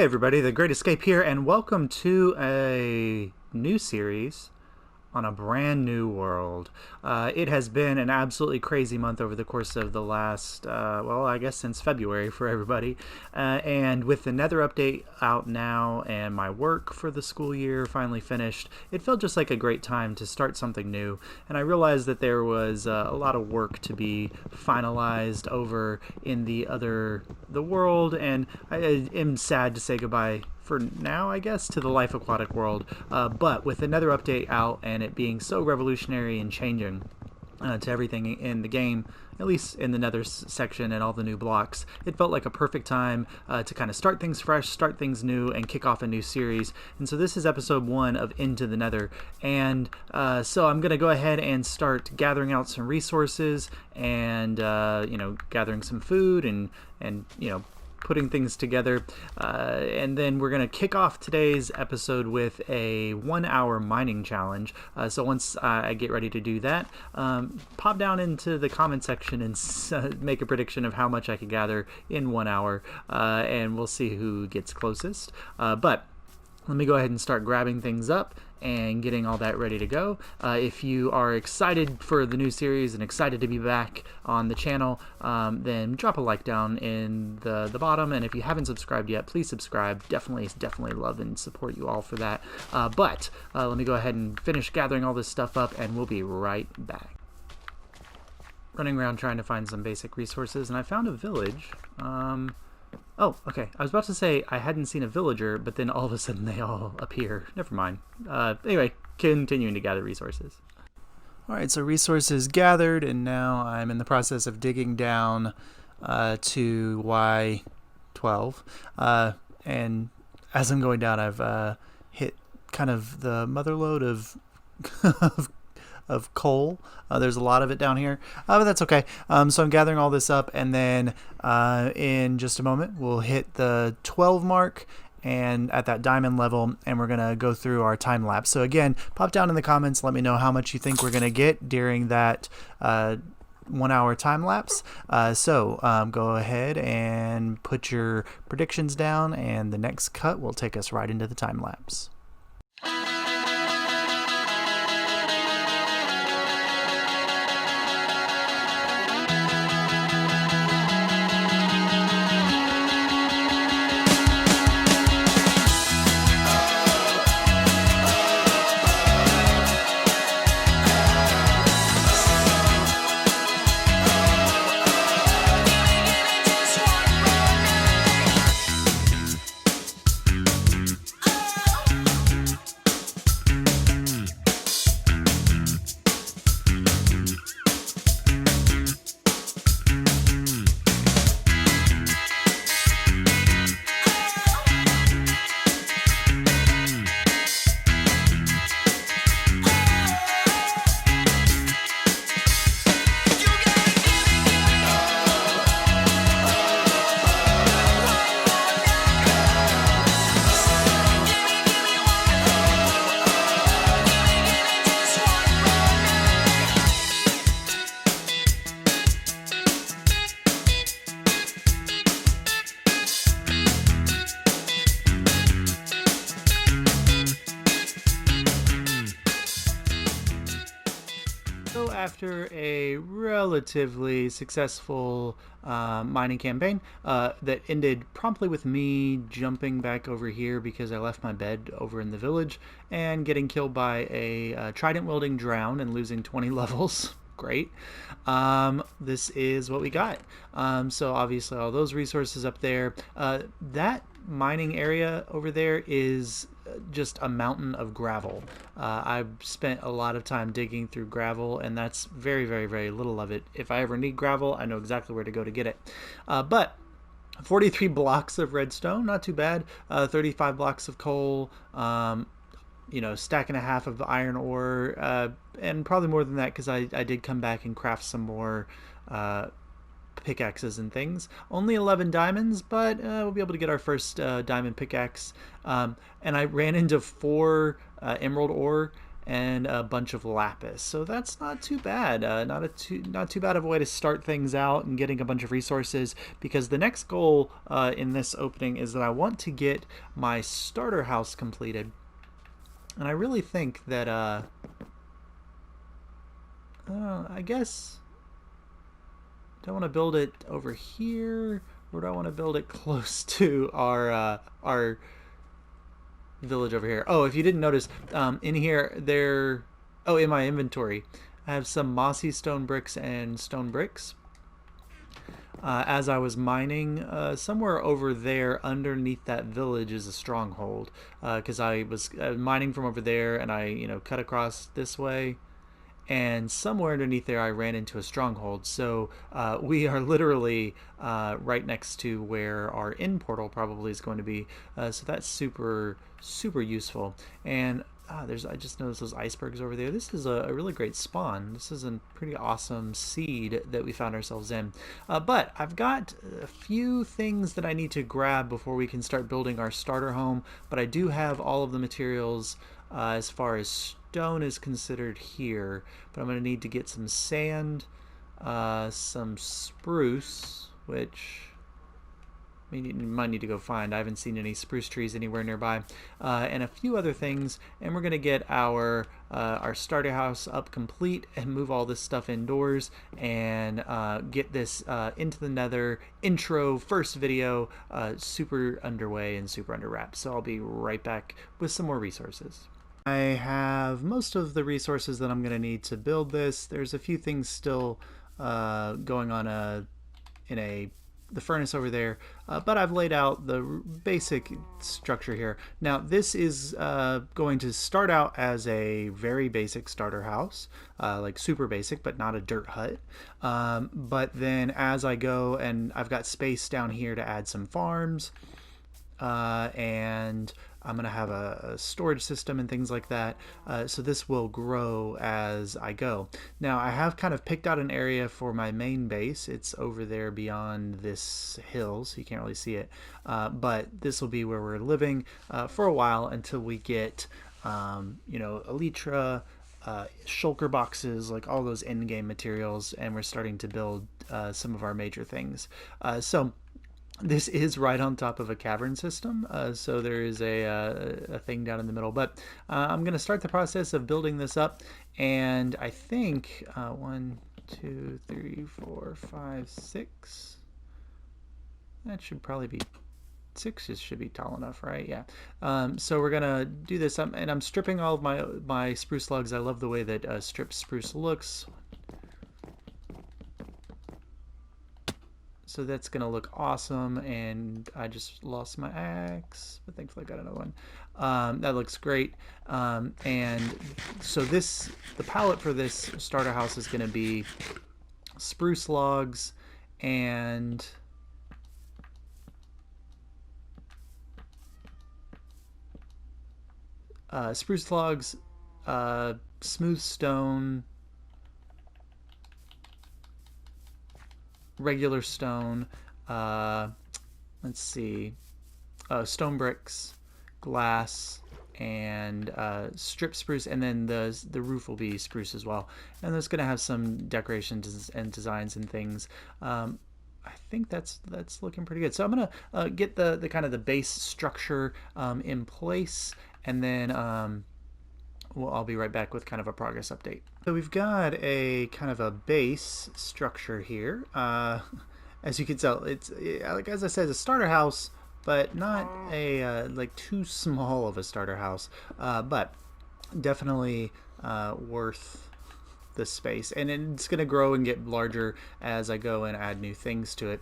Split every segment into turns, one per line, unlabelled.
Hey everybody, The Great Escape here, and welcome to a new series on a brand new world. It has been an absolutely crazy month over the course of the last, well, I guess since February for everybody. And with the Nether update out now and my work for the school year finally finished, it felt just like a great time to start something new. And I realized that there was a lot of work to be finalized over in the world, and I am sad to say goodbye for now, I guess, to the life aquatic world. But with another update out and it being so revolutionary and changing to everything in the game, at least in the Nether section and all the new blocks, it felt like a perfect time to kind of start things fresh, start things new, and kick off a new series. And so this is episode 1 of Into the Nether. And so I'm going to go ahead and start gathering out some resources and, gathering some food and putting things together, and then we're going to kick off today's episode with a 1-hour mining challenge. So once I get ready to do that, pop down into the comment section and make a prediction of how much I could gather in 1 hour, and we'll see who gets closest. But let me go ahead and start grabbing things up and getting all that ready to go. If you are excited for the new series and excited to be back on the channel, then drop a like down in the bottom. And if you haven't subscribed yet, please subscribe. Definitely love and support you all for that. But let me go ahead and finish gathering all this stuff up, and we'll be right back. Running around trying to find some basic resources, and I found a village. Oh, okay. I was about to say I hadn't seen a villager, but then all of a sudden they all appear. Never mind. Anyway, continuing to gather resources. Alright, so resources gathered, and now I'm in the process of digging down to Y12. And as I'm going down, I've hit kind of the mother lode of of coal. There's a lot of it down here, but that's okay. So I'm gathering all this up, and then in just a moment we'll hit the 12 mark and at that diamond level, and we're gonna go through our time lapse. So again, pop down in the comments, let me know how much you think we're gonna get during that 1 hour time lapse. So go ahead and put your predictions down, and the next cut will take us right into the time lapse. After a relatively successful mining campaign that ended promptly with me jumping back over here because I left my bed over in the village and getting killed by a trident wielding drown and losing 20 levels. Great. This is what we got. So obviously all those resources up there. That mining area over there is just a mountain of gravel. I've spent a lot of time digging through gravel, and that's very, very, very little of it. If I ever need gravel, I know exactly where to go to get it. But 43 blocks of redstone, not too bad. 35 blocks of coal, stack and a half of iron ore, and probably more than that because I did come back and craft some more pickaxes and things. Only 11 diamonds, but we'll be able to get our first diamond pickaxe. And I ran into 4 emerald ore, and a bunch of lapis. So that's not too bad. Not too bad of a way to start things out and getting a bunch of resources, because the next goal in this opening is that I want to get my starter house completed. And I really think that I guess, do I want to build it over here, or do I want to build it close to our village over here? Oh, if you didn't notice, in here in my inventory, I have some mossy stone bricks and stone bricks. As I was mining, somewhere over there underneath that village is a stronghold, because I was mining from over there, and I cut across this way, and somewhere underneath there I ran into a stronghold. So we are literally right next to where our end portal probably is going to be. So that's super useful. And I just noticed those icebergs over there. This is a really great spawn. This is a pretty awesome seed that we found ourselves in. But I've got a few things that I need to grab before we can start building our starter home. But I do have all of the materials as far as stone is considered here. But I'm going to need to get some sand, some spruce, which you might need to go find. I haven't seen any spruce trees anywhere nearby, and a few other things. And we're gonna get our starter house up complete and move all this stuff indoors and get this into the Nether intro first video super underway and super under wraps. So I'll be right back with some more resources. I have most of the resources that I'm gonna need to build this. There's a few things still going on in the furnace over there, but I've laid out the basic structure here. Now this is going to start out as a very basic starter house, like super basic, but not a dirt hut. But then as I go, and I've got space down here to add some farms, and I'm going to have a storage system and things like that. So this will grow as I go. Now I have kind of picked out an area for my main base. It's over there beyond this hill, so you can't really see it. But this will be where we're living for a while until we get, elytra, shulker boxes, like all those end game materials, and we're starting to build some of our major things. So this is right on top of a cavern system, so there is a thing down in the middle. But I'm going to start the process of building this up, and I think 1, 2, 3, 4, 5, 6. That should probably be 6. Just should be tall enough, right? Yeah. So we're gonna do this, and I'm stripping all of my spruce logs. I love the way that stripped spruce looks. So that's going to look awesome, and I just lost my axe, but thankfully I got another one. That looks great. And so the palette for this starter house is going to be spruce logs and smooth stone, regular stone, let's see, stone bricks, glass, and strip spruce, and then the roof will be spruce as well. And it's going to have some decorations and designs and things. I think that's looking pretty good. So I'm gonna get the kind of the base structure in place, and then I'll be right back with kind of a progress update. So we've got a kind of a base structure here. As you can tell, it's like, as I said, a starter house, but not a like too small of a starter house, but definitely worth the space, and it's going to grow and get larger as I go and add new things to it.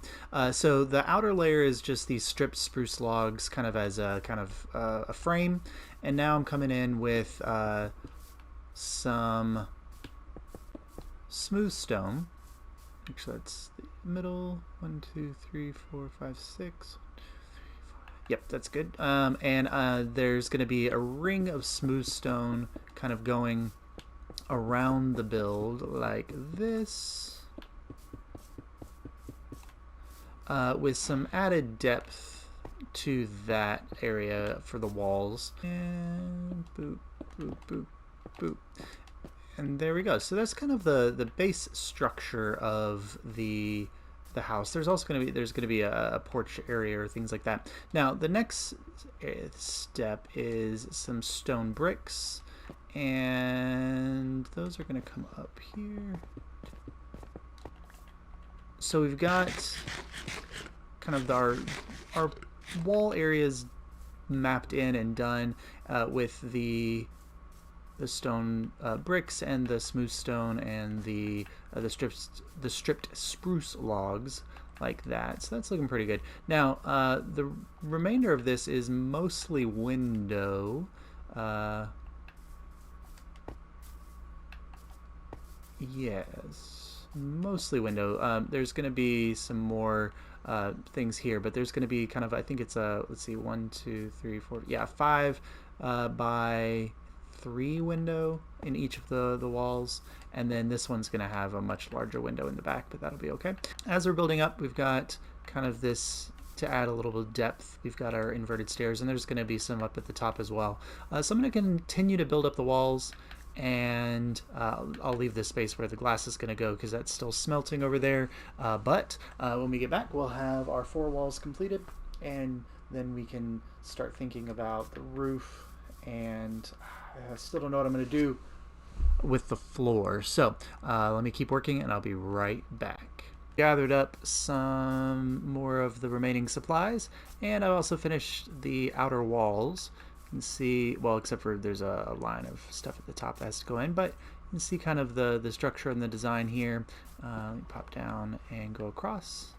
So the outer layer is just these stripped spruce logs, kind of as a a frame, and now I'm coming in with some smooth stone. Actually, that's the middle. 1, 2, 3, 4, 5, 6. Yep, that's good. And there's going to be a ring of smooth stone kind of going around the build like this, with some added depth to that area for the walls. And boop, boop, boop. Boop. And there we go. So that's kind of the base structure of the house. There's also going to be a porch area or things like that. Now the next step is some stone bricks, and those are going to come up here. So we've got kind of our wall areas mapped in and done with the stone bricks and the smooth stone and the stripped spruce logs like that. So that's looking pretty good. Now the remainder of this is mostly window. Yes, mostly window. There's going to be some more things here, but there's going to be kind of, I think it's let's see, 1, 2, 3, 4, yeah, 5 by 3 window in each of the walls, and then this one's going to have a much larger window in the back, but that'll be okay. As we're building up, we've got kind of this to add a little bit of depth. We've got our inverted stairs, and there's going to be some up at the top as well. So I'm going to continue to build up the walls, and I'll leave this space where the glass is going to go because that's still smelting over there. But when we get back, we'll have our 4 walls completed, and then we can start thinking about the roof, and I still don't know what I'm going to do with the floor. So let me keep working, and I'll be right back. Gathered up some more of the remaining supplies, and I also finished the outer walls. You can see, well, except for there's a line of stuff at the top that has to go in, but you can see kind of the structure and the design here. Let me pop down and go across.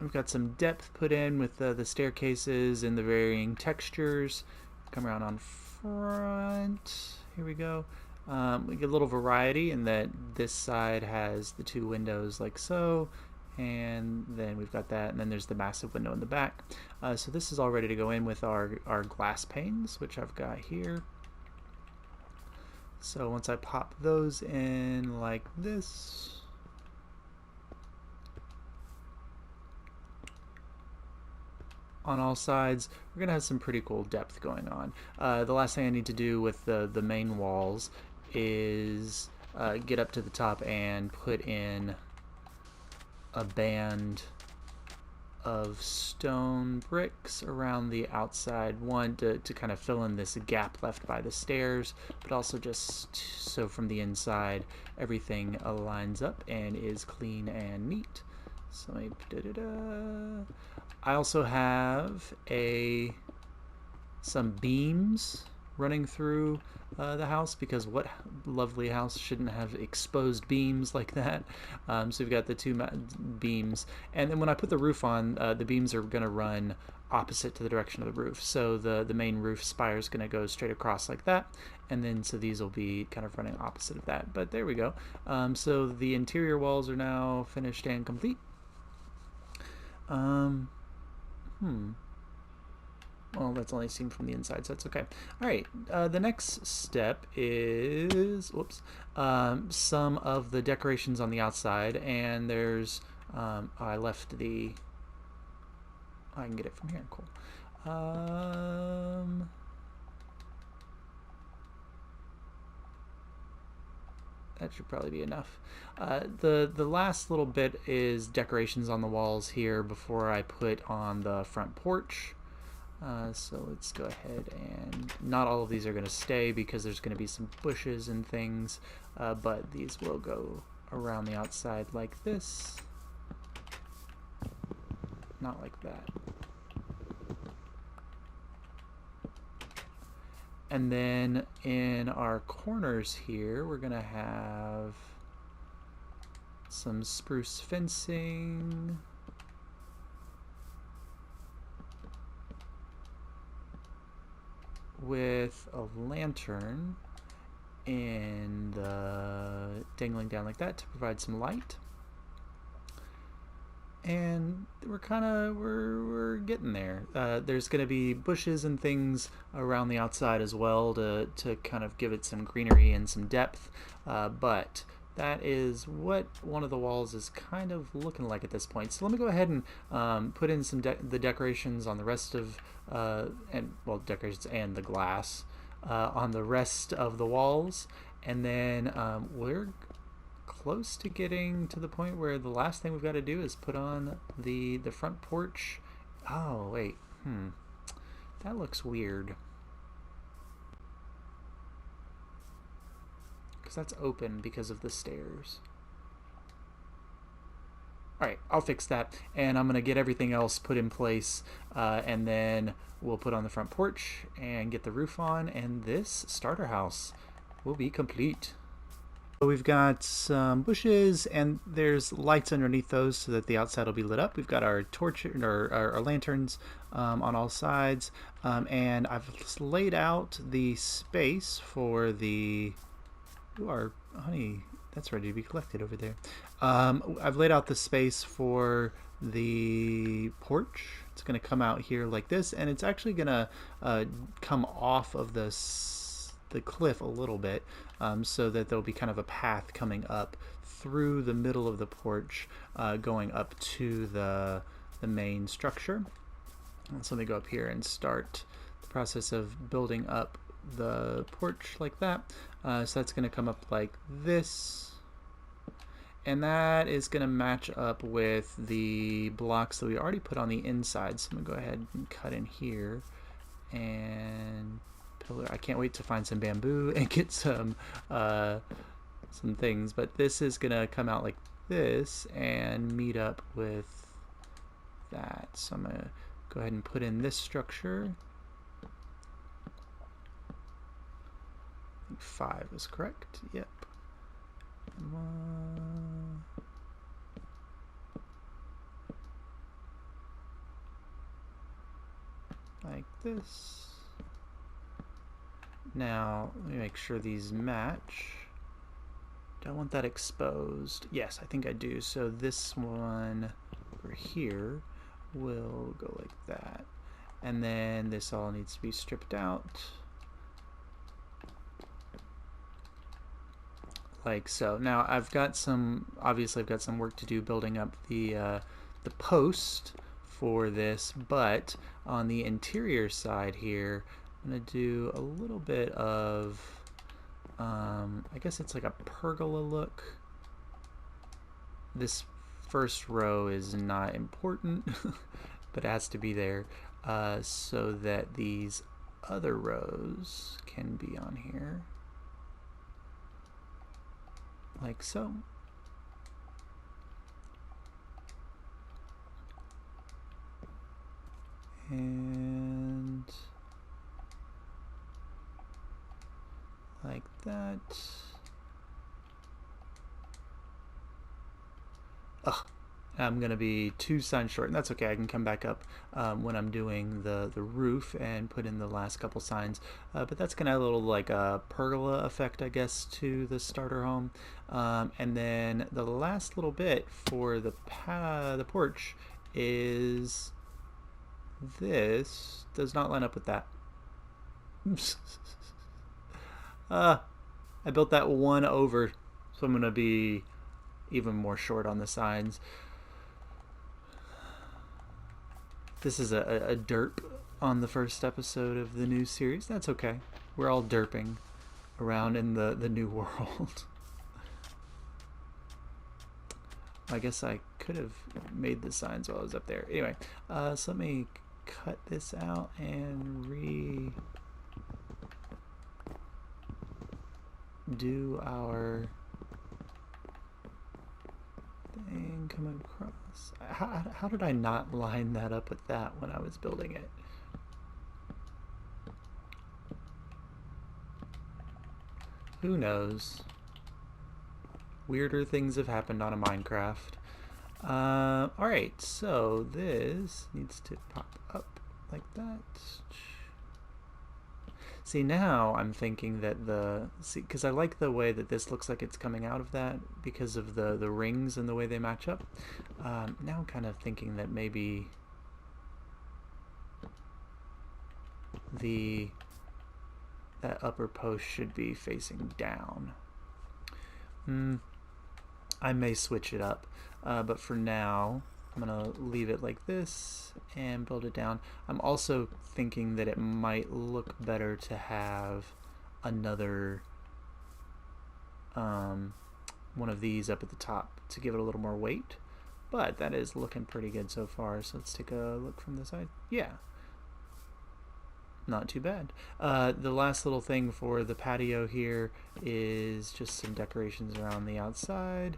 We've got some depth put in with the staircases and the varying textures. Come around on front. Here we go. We get a little variety in that this side has the 2 windows like so, and then we've got that, and then there's the massive window in the back. So this is all ready to go in with our glass panes, which I've got here. So once I pop those in like this, on all sides, we're gonna have some pretty cool depth going on. The last thing I need to do with the main walls is get up to the top and put in a band of stone bricks around the outside, one to kind of fill in this gap left by the stairs, but also just so from the inside everything aligns up and is clean and neat. So I also have some beams running through the house, because what lovely house shouldn't have exposed beams like that? So we've got the 2 beams, and then when I put the roof on, the beams are going to run opposite to the direction of the roof. So the main roof spire is going to go straight across like that, and then so these will be kind of running opposite of that. But there we go. So the interior walls are now finished and complete. Well, that's only seen from the inside, so that's okay. Alright, the next step is, whoops, some of the decorations on the outside, and there's, I left the, I can get it from here, cool. That should probably be enough. The last little bit is decorations on the walls here before I put on the front porch. So let's go ahead, and not all of these are going to stay because there's going to be some bushes and things, but these will go around the outside like this, not like that. And then in our corners here, we're going to have some spruce fencing, with a lantern and dangling down like that to provide some light. And we're getting there. There's going to be bushes and things around the outside as well to kind of give it some greenery and some depth, but that is what one of the walls is kind of looking like at this point. So let me go ahead and put in the decorations on the rest of and well, decorations and the glass on the rest of the walls. And then we're close to getting to the point where the last thing we've got to do is put on the front porch. Oh wait, that looks weird because that's open because of the stairs. Alright, I'll fix that, and I'm going to get everything else put in place, and then we'll put on the front porch and get the roof on, and this starter house will be complete. So we've got some bushes, and there's lights underneath those so that the outside will be lit up. We've got our torch, or our lanterns on all sides, and I've laid out the space for the... Ooh, our honey, that's ready to be collected over there. I've laid out the space for the porch. It's going to come out here like this, and it's actually going to come off of the cliff a little bit, so that there'll be kind of a path coming up through the middle of the porch, going up to the main structure. So let me go up here and start the process of building up the porch like that. So that's going to come up like this, and that is going to match up with the blocks that we already put on the inside. So I'm going to go ahead and cut in here and pillar. I can't wait to find some bamboo and get some things, but this is going to come out like this and meet up with that. So I'm going to go ahead and put in this structure. 5 is correct. Yep. Like this. Now, let me make sure these match. Do I want that exposed? Yes, I think I do. So this one over here will go like that. And then this all needs to be stripped out. Like so. Now I've got some, obviously I've got some work to do building up the post for this, but on the interior side here, I'm going to do a little bit of, I guess it's like a pergola look. This first row is not important, but it has to be there, so that these other rows can be on here. Like so. And like that. Ugh, I'm gonna be 2 signs short, and that's okay. I can come back up when I'm doing the roof and put in the last couple signs, but that's gonna add a little like a pergola effect, I guess, to the starter home. And then the last little bit for the porch is this. Does not line up with that. I built that one over, so I'm gonna be even more short on the signs. This is a derp on the first episode of the new series. That's okay. We're all derping around in the new world. I guess I could have made the signs while I was up there. Anyway, so let me cut this out and redo our thing coming across. How did I not line that up with that when I was building it? Who knows? Weirder things have happened on a Minecraft. Alright, so this needs to pop up like that. See, now I'm thinking that because I like the way that this looks like it's coming out of that because of the rings and the way they match up. Now I'm kind of thinking that maybe that upper post should be facing down. I may switch it up, but for now I'm gonna leave it like this and build it down. I'm also thinking that it might look better to have another one of these up at the top to give it a little more weight, but that is looking pretty good so far. So let's take a look from the side. Yeah, not too bad. The last little thing for the patio here is just some decorations around the outside,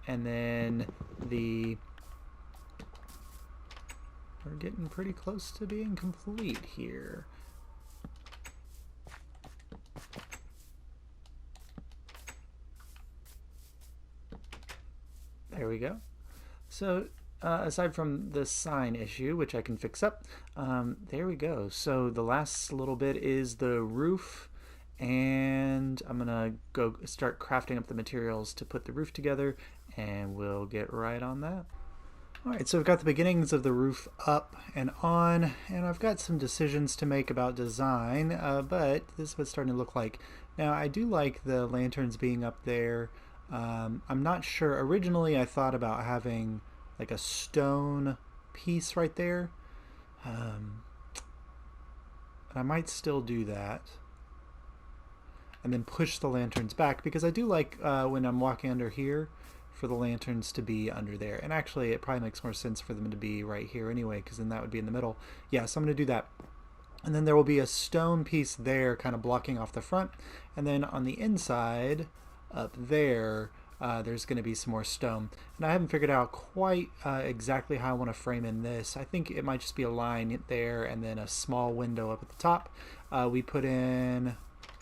and then we're getting pretty close to being complete here. There we go. So aside from the sign issue, which I can fix up, there we go. So the last little bit is the roof, and I'm gonna go start crafting up the materials to put the roof together, and we'll get right on that. Alright, so I've got the beginnings of the roof up and on, and I've got some decisions to make about design, but this is what it's starting to look like. Now, I do like the lanterns being up there. I'm not sure. Originally, I thought about having like a stone piece right there. And I might still do that. And then push the lanterns back, because I do like when I'm walking under here for the lanterns to be under there. And actually, it probably makes more sense for them to be right here anyway, because then that would be in the middle. Yeah, so I'm going to do that. And then there will be a stone piece there kind of blocking off the front. And then on the inside, up there, there's going to be some more stone. And I haven't figured out quite exactly how I want to frame in this. I think it might just be a line there and then a small window up at the top. We put in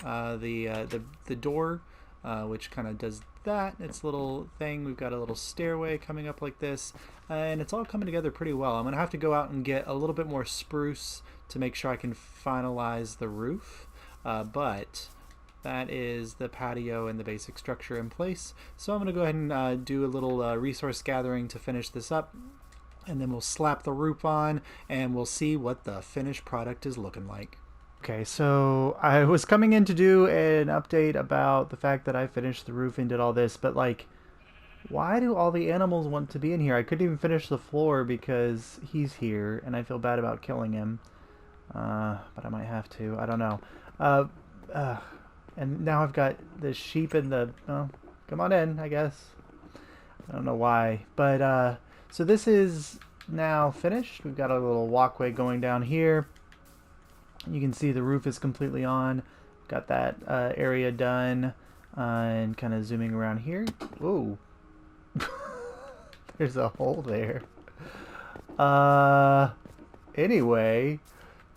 the door, which kind of does that. It's a little thing. We've got a little stairway coming up like this, and it's all coming together pretty well. I'm going to have to go out and get a little bit more spruce to make sure I can finalize the roof, but that is the patio and the basic structure in place. So I'm going to go ahead and do a little resource gathering to finish this up, and then we'll slap the roof on and we'll see what the finished product is looking like. Okay, so I was coming in to do an update about the fact that I finished the roof and did all this, but like, why do all the animals want to be in here? I couldn't even finish the floor because he's here and I feel bad about killing him. But I might have to. I don't know. And now I've got the sheep and the... Oh, come on in, I guess. I don't know why. But, so this is now finished. We've got a little walkway going down here. You can see the roof is completely on. Got that area done. And kind of zooming around here. Whoa. There's a hole there. Anyway...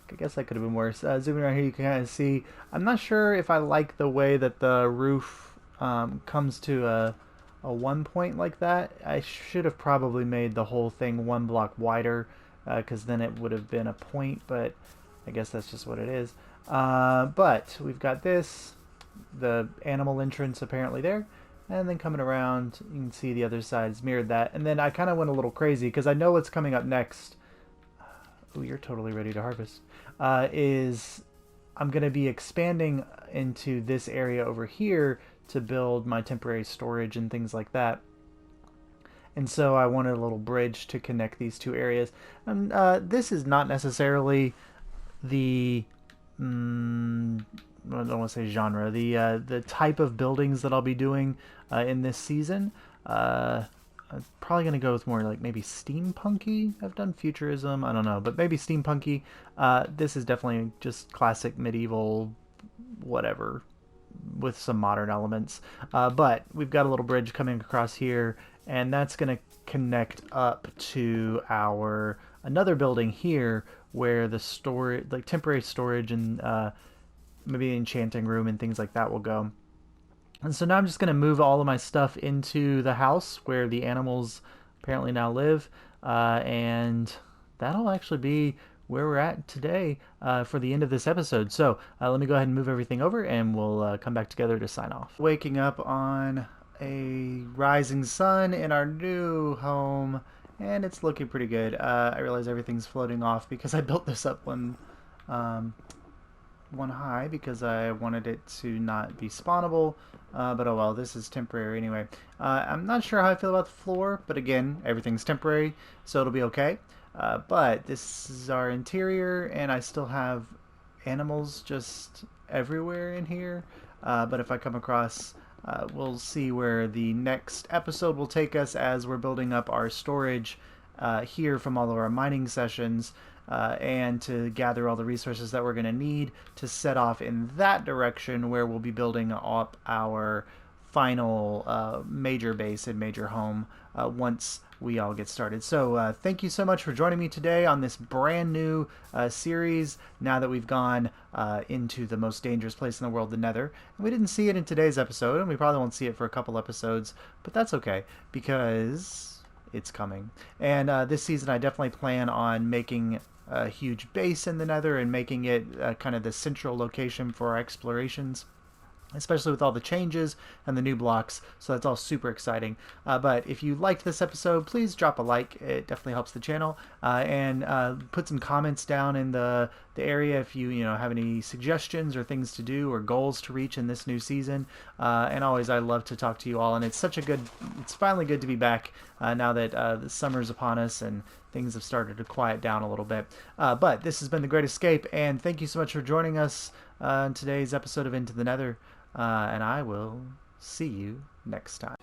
I guess that could have been worse. Zooming around here, you can kind of see. I'm not sure if I like the way that the roof comes to a 1 point like that. I should have probably made the whole thing 1 block wider, because then it would have been a point, but I guess that's just what it is. But we've got this, the animal entrance apparently there, and then coming around, you can see the other side is mirrored that. And then I kind of went a little crazy, because I know what's coming up next. Oh, you're totally ready to harvest. Is I'm going to be expanding into this area over here to build my temporary storage and things like that. And so I wanted a little bridge to connect these two areas. And this is not necessarily the I don't want to say genre, the type of buildings that I'll be doing in this season. I'm probably going to go with more like maybe steampunky. I've done futurism, I don't know, but maybe steampunky. This is definitely just classic medieval whatever with some modern elements. But we've got a little bridge coming across here, and that's going to connect up to our another building here where the storage, like temporary storage and maybe the enchanting room and things like that will go. And so now I'm just going to move all of my stuff into the house where the animals apparently now live. And that'll actually be where we're at today for the end of this episode. So let me go ahead and move everything over, and we'll come back together to sign off. Waking up on a rising sun in our new home, and it's looking pretty good. I realize everything's floating off because I built this up when one high because I wanted it to not be spawnable. But oh well, this is temporary anyway. I'm not sure how I feel about the floor, but again, everything's temporary, so it'll be okay. But this is our interior, and I still have animals just everywhere in here. But if I come across, we'll see where the next episode will take us as we're building up our storage here from all of our mining sessions. And to gather all the resources that we're going to need to set off in that direction, where we'll be building up our final major base and major home once we all get started. So thank you so much for joining me today on this brand new series, now that we've gone into the most dangerous place in the world, the Nether. And we didn't see it in today's episode, and we probably won't see it for a couple episodes, but that's okay, because it's coming. And this season I definitely plan on making a huge base in the Nether and making it kind of the central location for our explorations, especially with all the changes and the new blocks. So that's all super exciting. But if you liked this episode, please drop a like. It definitely helps the channel. And put some comments down in the area if you have any suggestions or things to do or goals to reach in this new season. And always, I love to talk to you all. And it's finally good to be back now that the summer's upon us and things have started to quiet down a little bit. But this has been The Great Escape, and thank you so much for joining us in today's episode of Into the Nether. And I will see you next time.